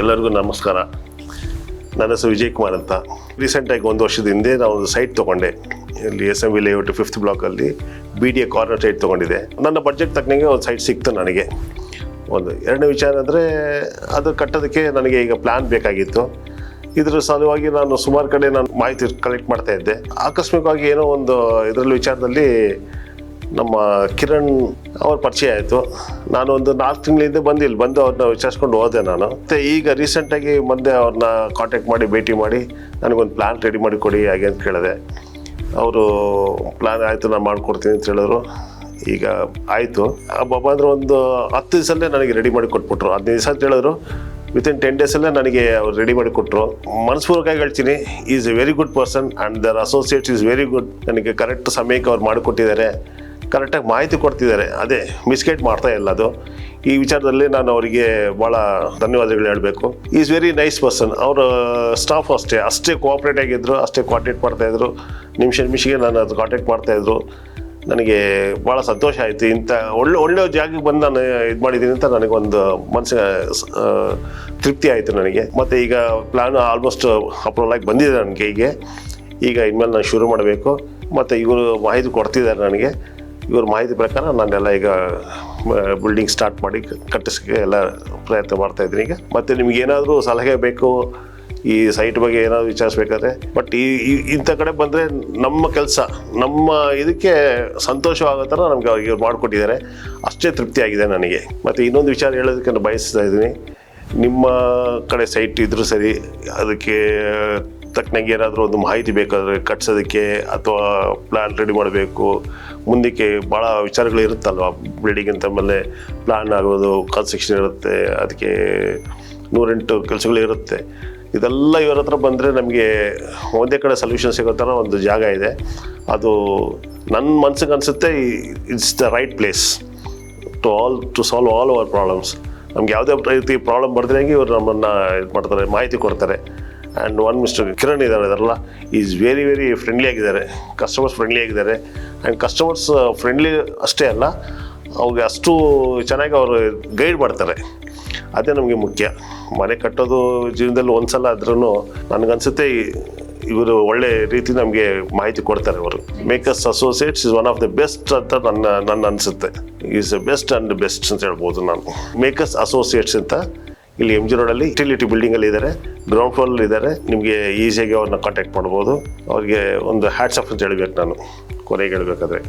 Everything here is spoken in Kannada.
ಎಲ್ಲರಿಗೂ ನಮಸ್ಕಾರ. ನನ್ನ ಹೆಸರು ವಿಜಯ್ ಕುಮಾರ್ ಅಂತ. ರೀಸೆಂಟಾಗಿ 1 ವರ್ಷದ ಹಿಂದೆ ನಾವು ಒಂದು ಸೈಟ್ ತೊಗೊಂಡೆ. ಇಲ್ಲಿ SM layout 5th ಬ್ಲಾಕಲ್ಲಿ BDA corner site ತೊಗೊಂಡಿದ್ದೆ. ನನ್ನ ಬಡ್ಜೆಟ್ ತಕ್ಕಂಗೆ ಒಂದು ಸೈಟ್ ಸಿಕ್ತು ನನಗೆ. ಎರಡನೇ ವಿಚಾರ ಅಂದರೆ ಅದು ಕಟ್ಟೋದಕ್ಕೆ ನನಗೆ ಈಗ ಪ್ಲ್ಯಾನ್ ಬೇಕಾಗಿತ್ತು. ಇದರ ಸಲುವಾಗಿ ನಾನು ಸುಮಾರು ಕಡೆ ಮಾಹಿತಿ ಕಲೆಕ್ಟ್ ಮಾಡ್ತಾ ಇದ್ದೆ. ಆಕಸ್ಮಿಕವಾಗಿ ಏನೋ ಒಂದು ಇದರಲ್ಲಿ ವಿಚಾರದಲ್ಲಿ ನಮ್ಮ ಕಿರಣ್ ಅವ್ರ ಪರಿಚಯ ಆಯಿತು. ನಾನು ಒಂದು 4 ತಿಂಗಳಿಂದ ಬಂದು ಅವ್ರನ್ನ ವಿಚಾರಿಸ್ಕೊಂಡು ಹೋದೆ ನಾನು. ಮತ್ತು ಈಗ ರೀಸೆಂಟಾಗಿ ಮೊನ್ನೆ ಅವ್ರನ್ನ ಕಾಂಟ್ಯಾಕ್ಟ್ ಮಾಡಿ ಭೇಟಿ ಮಾಡಿ ನನಗೊಂದು ಪ್ಲ್ಯಾನ್ ರೆಡಿ ಮಾಡಿ ಕೊಡಿ ಹಾಗೆ ಅಂತ ಕೇಳಿದೆ. ಅವರು ಪ್ಲ್ಯಾನ್ ಆಯಿತು ನಾನು ಮಾಡಿಕೊಡ್ತೀನಿ ಅಂತ ಹೇಳಿದ್ರು. ಈಗ ಆಯಿತು ಅಂದರೆ ಒಂದು 10 ದಿವಸಲ್ಲೇ ನನಗೆ ರೆಡಿ ಮಾಡಿ ಕೊಟ್ಬಿಟ್ರು. 15 ದಿವಸ ಅಂತ ಹೇಳಿದ್ರು. ವಿತಿನ್ 10 ಡೇಸಲ್ಲೇ ನನಗೆ ಅವ್ರು ರೆಡಿ ಮಾಡಿ ಕೊಟ್ಟರು. ಮನಸ್ಪೂರ್ವಕವಾಗಿ ಹೇಳ್ತೀನಿ, is a very good person and their associates is very good. ನನಗೆ ಕರೆಕ್ಟ್ ಸಮಯಕ್ಕೆ ಅವ್ರು ಮಾಡಿಕೊಟ್ಟಿದ್ದಾರೆ, ಕರೆಕ್ಟಾಗಿ ಮಾಹಿತಿ ಕೊಡ್ತಿದ್ದಾರೆ. ಅದೇ ಮಿಸ್ಗೈಡ್ ಮಾಡ್ತಾ ಇಲ್ಲ. ಅದು ಈ ವಿಚಾರದಲ್ಲಿ ನಾನು ಅವರಿಗೆ ಭಾಳ ಧನ್ಯವಾದಗಳು ಹೇಳಬೇಕು. Is very nice person. ಅವರ ಸ್ಟಾಫ್ ಅಷ್ಟೇ ಕೋಆಪ್ರೇಟ್ ಆಗಿದ್ದರು, ಅಷ್ಟೇ ಕಾಂಟ್ಯಾಕ್ಟ್ ಮಾಡ್ತಾಯಿದ್ರು. ನಿಮಿಷಕ್ಕೆ ನಾನು ಅದು ಕಾಂಟ್ಯಾಕ್ಟ್ ಮಾಡ್ತಾಯಿದ್ರು. ನನಗೆ ಭಾಳ ಸಂತೋಷ ಆಯಿತು. ಇಂಥ ಒಳ್ಳೆ ಜಾಗಕ್ಕೆ ಬಂದು ನಾನು ಇದು ಮಾಡಿದ್ದೀನಿ ಅಂತ ನನಗೊಂದು ಮನಸ್ಸಿಗೆ ತೃಪ್ತಿ ಆಯಿತು ನನಗೆ. ಮತ್ತು ಈಗ ಪ್ಲ್ಯಾನ್ ಆಲ್ಮೋಸ್ಟ್ ಅಪ್ರೂವಲ್ ಆಗಿ ಬಂದಿದೆ ನನಗೆ. ಈಗ ಇನ್ಮೇಲೆ ನಾನು ಶುರು ಮಾಡಬೇಕು. ಮತ್ತು ಇವರು ಮಾಹಿತಿ ಕೊಡ್ತಿದ್ದಾರೆ ನನಗೆ. ಇವ್ರ ಮಾಹಿತಿ ಪ್ರಕಾರ ನಾನೆಲ್ಲ ಈಗ ಬಿಲ್ಡಿಂಗ್ ಸ್ಟಾರ್ಟ್ ಮಾಡಿ ಕಟ್ಟಿಸೋಕ್ಕೆ ಎಲ್ಲ ಪ್ರಯತ್ನ ಮಾಡ್ತಾಯಿದ್ದೀನಿ ಈಗ. ಮತ್ತು ನಿಮ್ಗೆ ಏನಾದರೂ ಸಲಹೆ ಬೇಕು, ಈ ಸೈಟ್ ಬಗ್ಗೆ ಏನಾದರೂ ವಿಚಾರಿಸ್ಬೇಕಾದ್ರೆ, ಬಟ್ ಇಂಥ ಕಡೆ ಬಂದರೆ ನಮ್ಮ ಕೆಲಸ ನಮ್ಮ ಇದಕ್ಕೆ ಸಂತೋಷವಾಗೋ ಥರ ನಮಗೆ ಇವ್ರು ಮಾಡಿಕೊಟ್ಟಿದ್ದಾರೆ. ಅಷ್ಟೇ ತೃಪ್ತಿ ಆಗಿದೆ ನನಗೆ. ಮತ್ತು ಇನ್ನೊಂದು ವಿಚಾರ ಹೇಳೋದಕ್ಕೆ ನಾನು ಬಯಸ್ತಾ ಇದ್ದೀನಿ. ನಿಮ್ಮ ಕಡೆ ಸೈಟ್ ಇದ್ರೂ ಸರಿ, ಅದಕ್ಕೆ ತಕ್ಕನಾಗಿ ಏನಾದರೂ ಒಂದು ಮಾಹಿತಿ ಬೇಕಾದರೆ ಕಟ್ಸೋದಕ್ಕೆ ಅಥವಾ ಪ್ಲ್ಯಾನ್ ರೆಡಿ ಮಾಡಬೇಕು, ಮುಂದಕ್ಕೆ ಭಾಳ ವಿಚಾರಗಳು ಇರುತ್ತಲ್ವ. ಬಿಲ್ಡಿಂಗ್ ಅಂತ ಮೇಲೆ ಪ್ಲ್ಯಾನ್ ಆಗೋದು, ಕನ್ಸ್ಟ್ರಕ್ಷನ್ ಇರುತ್ತೆ, ಅದಕ್ಕೆ 108 ಕೆಲಸಗಳು ಇರುತ್ತೆ. ಇದೆಲ್ಲ ಇವರ ಹತ್ರ ಬಂದರೆ ನಮಗೆ ಒಂದೇ ಕಡೆ ಸೊಲ್ಯೂಷನ್ ಸಿಗೋ ಥರ ಒಂದು ಜಾಗ ಇದೆ. ಅದು ನನ್ನ ಮನ್ಸಿಗೆ ಅನಿಸುತ್ತೆ it's the right place to solve all our problems. ನಮ್ಗೆ ಯಾವುದೇ ರೀತಿ ಪ್ರಾಬ್ಲಮ್ ಬರ್ದಿರಂಗೆ ಇವರು ನಮ್ಮನ್ನು ಇದು ಮಾಡ್ತಾರೆ, ಮಾಹಿತಿ ಕೊಡ್ತಾರೆ. ಆ್ಯಂಡ್ ಮಿಸ್ಟರ್ ಕಿರಣ್ ಇದ್ದಾರೆ, ಅದರಲ್ಲ ಈಸ್ ವೆರಿ ವೆರಿ ಫ್ರೆಂಡ್ಲಿ ಆಗಿದ್ದಾರೆ. ಕಸ್ಟಮರ್ಸ್ ಫ್ರೆಂಡ್ಲಿ ಆಗಿದ್ದಾರೆ. ಆ್ಯಂಡ್ ಕಸ್ಟಮರ್ಸ್ ಫ್ರೆಂಡ್ಲಿ ಅಷ್ಟೇ ಅಲ್ಲ, ಅವ್ರಿಗೆ ಅಷ್ಟು ಚೆನ್ನಾಗಿ ಅವರು ಗೈಡ್ ಮಾಡ್ತಾರೆ. ಅದೇ ನಮಗೆ ಮುಖ್ಯ. ಮನೆ ಕಟ್ಟೋದು ಜೀವನದಲ್ಲಿ ಒಂದು ಸಲ ಆದ್ರೂ ನನಗನ್ಸುತ್ತೆ ಇವರು ಒಳ್ಳೆ ರೀತಿ ನಮಗೆ ಮಾಹಿತಿ ಕೊಡ್ತಾರೆ. ಅವರು makers associates is one of the best ಅಂತ ನನ್ನ ಅನಿಸುತ್ತೆ. ಈಸ್ ಬೆಸ್ಟ್ ಆ್ಯಂಡ್ ಬೆಸ್ಟ್ ಅಂತ ಹೇಳ್ಬೋದು ನಾನು. ಮೇಕರ್ಸ್ ಅಸೋಸಿಯೇಟ್ಸ್ ಅಂತ ಇಲ್ಲಿ MG ರೋಡಲ್ಲಿ ಯುಟಿಲಿಟಿ ಬಿಲ್ಡಿಂಗಲ್ಲಿ ಇದ್ದಾರೆ, ಗ್ರೌಂಡ್ ಫ್ಲೋರಲ್ಲಿ ಇದ್ದಾರೆ. ನಿಮಗೆ ಈಸಿಯಾಗಿ ಅವ್ರನ್ನ ಕಾಂಟ್ಯಾಕ್ಟ್ ಮಾಡ್ಬೋದು. ಅವ್ರಿಗೆ ಒಂದು ಹ್ಯಾಟ್ಸ್ ಆಫ್ ಅಂತ ಹೇಳ್ಬೇಕು ನಾನು ಕೊನೆಗೆ ಹೇಳಬೇಕಾದ್ರೆ.